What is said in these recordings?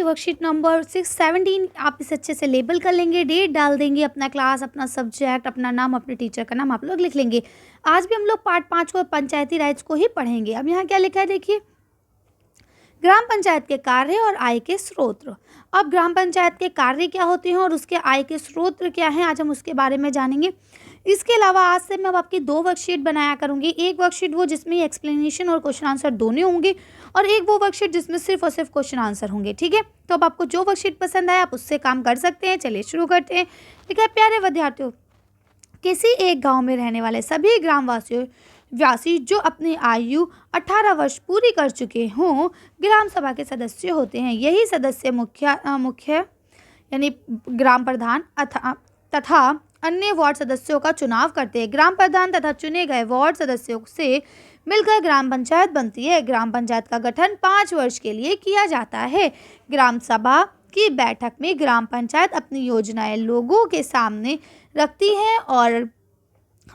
Worksheet number 617 आप इसे अच्छे से लेबल कर लेंगे, डेट डाल देंगे, अपना क्लास, अपना सब्जेक्ट, अपना नाम, अपने टीचर का नाम आप लोग लिख लेंगे। आज भी हम लोग पार्ट 5 को पंचायती राज को ही पढ़ेंगे। अब यहाँ क्या लिखा है देखिए, ग्राम पंचायत के कार्य और आय के स्रोत। अब ग्राम पंचायत के कार्य क्या होते हैं और उसके आय के स्रोत क्या हैं, आज हम उसके बारे में जानेंगे। इसके अलावा आज से मैं अब आपकी 2 वर्कशीट बनाया करूंगी। एक वर्कशीट वो जिसमें एक्सप्लेनेशन और क्वेश्चन आंसर दोनों होंगे, और एक वो वर्कशीट जिसमें सिर्फ और सिर्फ क्वेश्चन आंसर होंगे। ठीक है, तो अब आपको जो वर्कशीट पसंद आए आप उससे काम कर सकते हैं। चलिए शुरू करते हैं। ठीक है प्यारे विद्यार्थियों, किसी एक गांव में रहने वाले सभी ग्रामवासियों व्यासी जो अपनी आयु 18 वर्ष पूरी कर चुके हों, ग्राम सभा के सदस्य होते हैं। यही सदस्य मुख्य यानी ग्राम प्रधान तथा अन्य वार्ड सदस्यों का चुनाव करते हैं। ग्राम प्रधान तथा चुने गए वार्ड सदस्यों से मिलकर ग्राम पंचायत बनती है। ग्राम पंचायत का गठन 5 वर्ष के लिए किया जाता है। ग्राम सभा की बैठक में ग्राम पंचायत अपनी योजनाएं लोगों के सामने रखती है और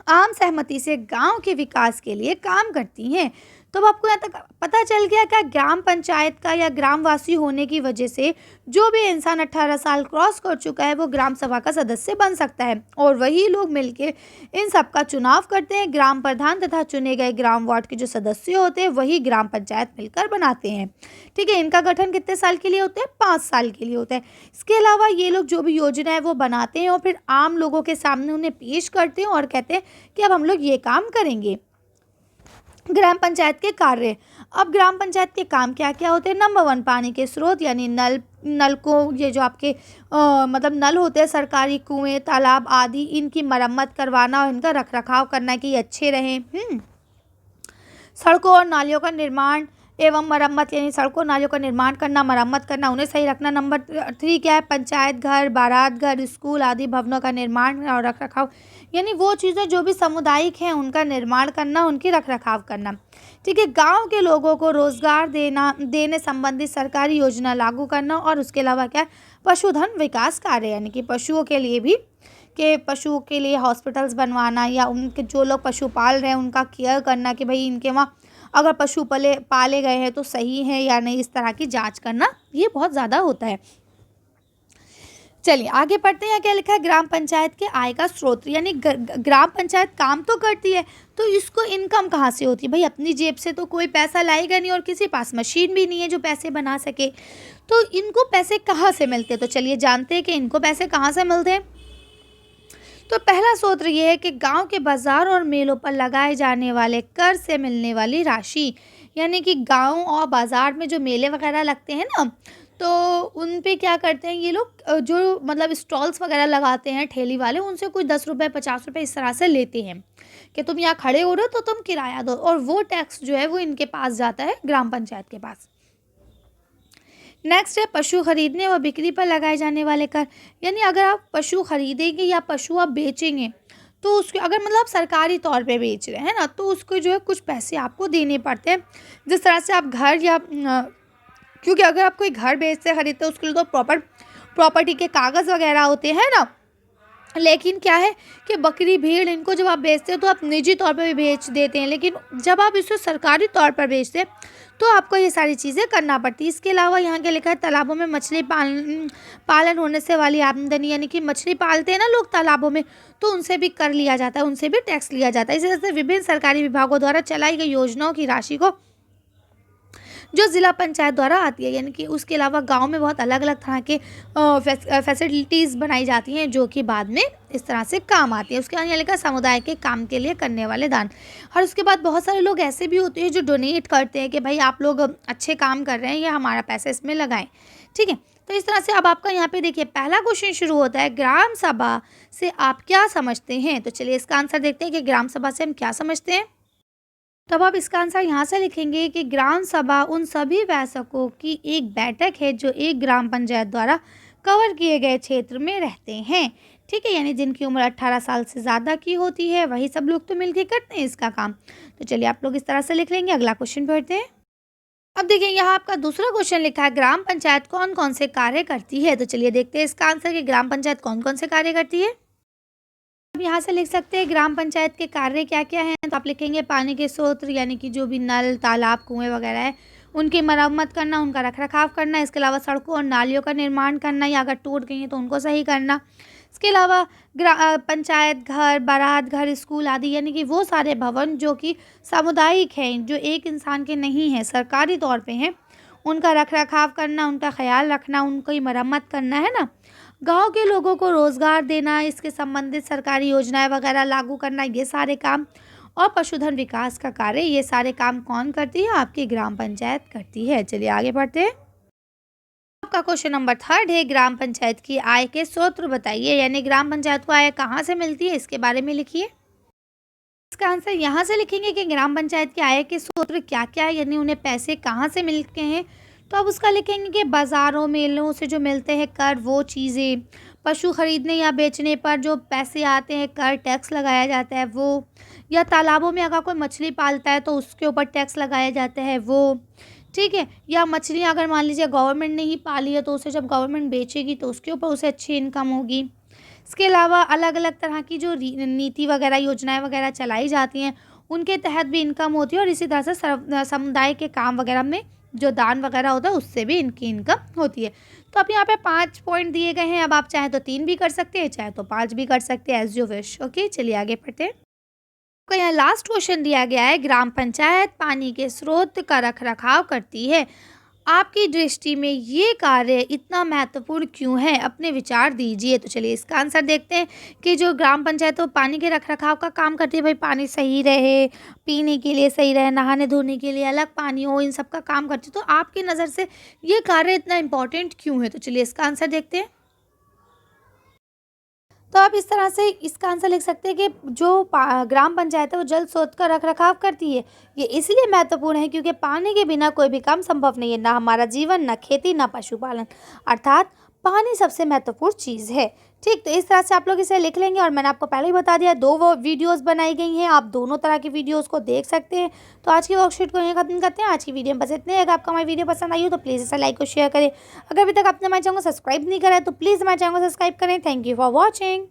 आम सहमति से गांव के विकास के लिए काम करती हैं। तो अब आपको यहाँ तक पता चल गया क्या, ग्राम पंचायत का या ग्रामवासी होने की वजह से जो भी इंसान 18 साल क्रॉस कर चुका है वो ग्राम सभा का सदस्य बन सकता है, और वही लोग मिलके इन सब का चुनाव करते हैं। ग्राम प्रधान तथा चुने गए ग्राम वार्ड के जो सदस्य होते हैं वही ग्राम पंचायत मिलकर बनाते हैं। ठीक है, इनका गठन कितने साल के लिए होता है, 5 साल के लिए होता है। इसके अलावा ये लोग जो भी योजना है वो बनाते हैं और फिर आम लोगों के सामने उन्हें पेश करते हैं और कहते हैं कि अब हम लोग ये काम करेंगे। ग्राम पंचायत के कार्य। अब ग्राम पंचायत के काम क्या क्या होते हैं। नंबर 1, पानी के स्रोत यानी नल को, ये जो आपके मतलब नल होते हैं सरकारी, कुएं, तालाब आदि, इनकी मरम्मत करवाना और इनका रखरखाव करना कि ये अच्छे रहें। सड़कों और नालियों का निर्माण एवं मरम्मत यानी सड़कों नालियों का निर्माण करना, मरम्मत करना, उन्हें सही रखना। नंबर 3 क्या है, पंचायत घर, बारात घर, स्कूल आदि भवनों का निर्माण और रखरखाव यानी वो चीज़ें जो भी सामुदायिक हैं उनका निर्माण करना, उनकी रखरखाव करना। ठीक है, गांव के लोगों को रोजगार देने संबंधी सरकारी योजना लागू करना, और उसके अलावा क्या है, पशुधन विकास कार्य यानी कि पशुओं के लिए भी पशुओं के लिए हॉस्पिटल्स बनवाना, या उनके जो लोग पशु पाल रहे हैं उनका केयर करना कि भाई इनके वहाँ अगर पशु पाले गए हैं तो सही है या नहीं, इस तरह की जांच करना, ये बहुत ज़्यादा होता है। चलिए आगे पढ़ते हैं। क्या लिखा है, ग्राम पंचायत के आय का स्रोत यानी ग्राम पंचायत काम तो करती है तो इसको इनकम कहाँ से होती है। भाई अपनी जेब से तो कोई पैसा लाएगा नहीं और किसी पास मशीन भी नहीं है जो पैसे बना सके, तो इनको पैसे कहाँ से मिलते हैं। तो चलिए जानते हैं कि इनको पैसे कहाँ से मिलते हैं। तो पहला सूत्र ये है कि गांव के बाजार और मेलों पर लगाए जाने वाले कर से मिलने वाली राशि, यानी कि गांव और बाजार में जो मेले वगैरह लगते हैं ना, तो उन पे क्या करते हैं ये लोग, जो मतलब स्टॉल्स वगैरह लगाते हैं ठेली वाले, उनसे कुछ 10 रुपये 50 रुपये इस तरह से लेते हैं कि तुम यहाँ खड़े हो रहे हो तो तुम किराया दो, और वो टैक्स जो है वो इनके पास जाता है, ग्राम पंचायत के पास। नेक्स्ट है पशु खरीदने व बिक्री पर लगाए जाने वाले कर, यानी अगर आप पशु खरीदेंगे या पशु आप बेचेंगे तो उसके अगर मतलब आप सरकारी तौर पे बेच रहे हैं ना, तो उसको जो है कुछ पैसे आपको देने पड़ते हैं। जिस तरह से आप घर या क्योंकि अगर आप कोई घर बेचते खरीदते उसके लिए तो प्रॉपर्टी के कागज़ वगैरह होते हैं ना, लेकिन क्या है कि बकरी भेड़ इनको जब आप बेचते हो तो आप निजी तौर पर भी बेच देते हैं, लेकिन जब आप इसे सरकारी तौर पर बेचते हैं तो आपको ये सारी चीज़ें करना पड़ती है। इसके अलावा यहाँ क्या लिखा है, तालाबों में मछली पालन होने से वाली आमदनी, यानी कि मछली पालते हैं ना लोग तालाबों में, तो उनसे भी कर लिया जाता है, उनसे भी टैक्स लिया जाता है। इसी तरह से विभिन्न सरकारी विभागों द्वारा चलाई गई योजनाओं की राशि को जो ज़िला पंचायत द्वारा आती है, यानी कि उसके अलावा गांव में बहुत अलग अलग तरह के फैसिलिटीज़ बनाई जाती हैं जो कि बाद में इस तरह से काम आती है। उसके बाद यहाँ लिखा समुदाय के काम के लिए करने वाले दान, और उसके बाद बहुत सारे लोग ऐसे भी होते हैं जो डोनेट करते हैं कि भाई आप लोग अच्छे काम कर रहे हैं या हमारा पैसा इसमें लगाएं। ठीक है, तो इस तरह से अब आपका यहाँ पे देखिए पहला क्वेश्चन शुरू होता है, ग्राम सभा से आप क्या समझते हैं। तो चलिए इसका आंसर देखते हैं कि ग्राम सभा से हम क्या समझते हैं। तब आप इसका आंसर यहाँ से लिखेंगे कि ग्राम सभा उन सभी वयस्कों की एक बैठक है जो एक ग्राम पंचायत द्वारा कवर किए गए क्षेत्र में रहते हैं। ठीक है, यानी जिनकी उम्र 18 साल से ज़्यादा की होती है वही सब लोग तो मिलके करते हैं इसका काम। तो चलिए आप लोग इस तरह से लिख लेंगे। अगला क्वेश्चन पढ़ते हैं। अब देखिए यहाँ आपका दूसरा क्वेश्चन लिखा है, ग्राम पंचायत कौन कौन से कार्य करती है। तो चलिए देखते हैं इसका आंसर कि ग्राम पंचायत कौन कौन से कार्य करती है। अब यहाँ से लिख सकते हैं ग्राम पंचायत के कार्य क्या क्या हैं। तो आप लिखेंगे पानी के स्रोत, यानी कि जो भी नल तालाब कुएं वगैरह है उनकी मरम्मत करना, उनका रख-रखाव करना, इसके अलावा सड़कों और नालियों का निर्माण करना या अगर टूट गई हैं तो उनको सही करना। इसके अलावा पंचायत घर, बारात घर, स्कूल आदि यानी कि वो सारे भवन जो कि सामुदायिक हैं, जो एक इंसान के नहीं हैं, सरकारी तौर पे हैं, उनका रख-रखाव करना, उनका ख़्याल रखना, उनकी मरम्मत करना, है ना? गाँव के लोगों को रोज़गार देना, इसके संबंधित सरकारी योजनाएँ वगैरह लागू करना, ये सारे काम और पशुधन विकास का कार्य, ये सारे काम कौन करती है? आपकी ग्राम पंचायत करती है। चलिए आगे बढ़ते हैं। आपका क्वेश्चन नंबर 3 है, ग्राम पंचायत की आय के स्रोत बताइए, यानी ग्राम पंचायत को आय कहाँ से मिलती है, इसके बारे में लिखिए। इसका आंसर यहाँ से लिखेंगे कि ग्राम पंचायत की आय के स्रोत क्या-क्या है, यानी उन्हें पैसे कहाँ से मिलते हैं। तो अब उसका लिखेंगे कि बाज़ारों, मेलों से जो मिलते हैं कर, वो चीज़ें, पशु खरीदने या बेचने पर जो पैसे आते हैं, कर, टैक्स लगाया जाता है वो, या तालाबों में अगर कोई मछली पालता है तो उसके ऊपर टैक्स लगाया जाता है वो, ठीक है। या मछलियाँ अगर मान लीजिए गवर्नमेंट ने ही पाली है तो उसे जब गवर्नमेंट बेचेगी तो उसके ऊपर उसे अच्छी इनकम होगी। इसके अलावा अलग-अलग तरह की जो नीति वगैरह, योजनाएँ वगैरह चलाई जाती हैं, उनके तहत भी इनकम होती है और इसी तरह से समुदाय के काम वगैरह में जो दान वगैरह होता है उससे भी इनकी इनकम होती है। तो अब यहाँ पे 5 पॉइंट दिए गए हैं, अब आप चाहें तो 3 भी कर सकते हैं, चाहे तो 5 भी कर सकते हैं, एज़ यू विश। ओके, चलिए आगे बढ़ते हैं। आपको यहाँ लास्ट क्वेश्चन दिया गया है, ग्राम पंचायत पानी के स्रोत का रख-रखाव करती है। आपकी दृष्टि में ये कार्य इतना महत्वपूर्ण क्यों है? अपने विचार दीजिए। तो चलिए इसका आंसर देखते हैं कि जो ग्राम पंचायत है वो पानी के रख-रखाव का काम करती है। भाई पानी सही रहे, पीने के लिए सही रहे, नहाने-धोने के लिए अलग पानी हो, इन सब का काम करती है। तो आपकी नज़र से ये कार्य इतना इम्पोर्टेंट क्यों है? तो चलिए इसका आंसर देखते हैं। तो आप इस तरह से इसका आंसर लिख सकते हैं कि जो ग्राम पंचायत है वो जल स्रोत का रख-रखाव करती है। ये इसलिए महत्वपूर्ण है क्योंकि पानी के बिना कोई भी काम संभव नहीं है, ना हमारा जीवन, ना खेती, ना पशुपालन। अर्थात पानी सबसे महत्वपूर्ण चीज़ है। ठीक, तो इस तरह से आप लोग इसे लिख लेंगे और मैंने आपको पहले ही बता दिया 2 वो वीडियोज़ बनाई गई हैं, आप दोनों तरह की वीडियोज़ को देख सकते हैं। तो आज की वर्कशीट को यहीं खत्म करते हैं। आज की वीडियो में बस इतने ही। अगर आपको हमारी वीडियो पसंद आई हो तो प्लीज़ इसे लाइक और शेयर करें। अगर अभी तक आपने हमारे चैनल को सब्सक्राइब नहीं करा है तो प्लीज़ हमारे चैनल को सब्सक्राइब करें। Thank you for watching.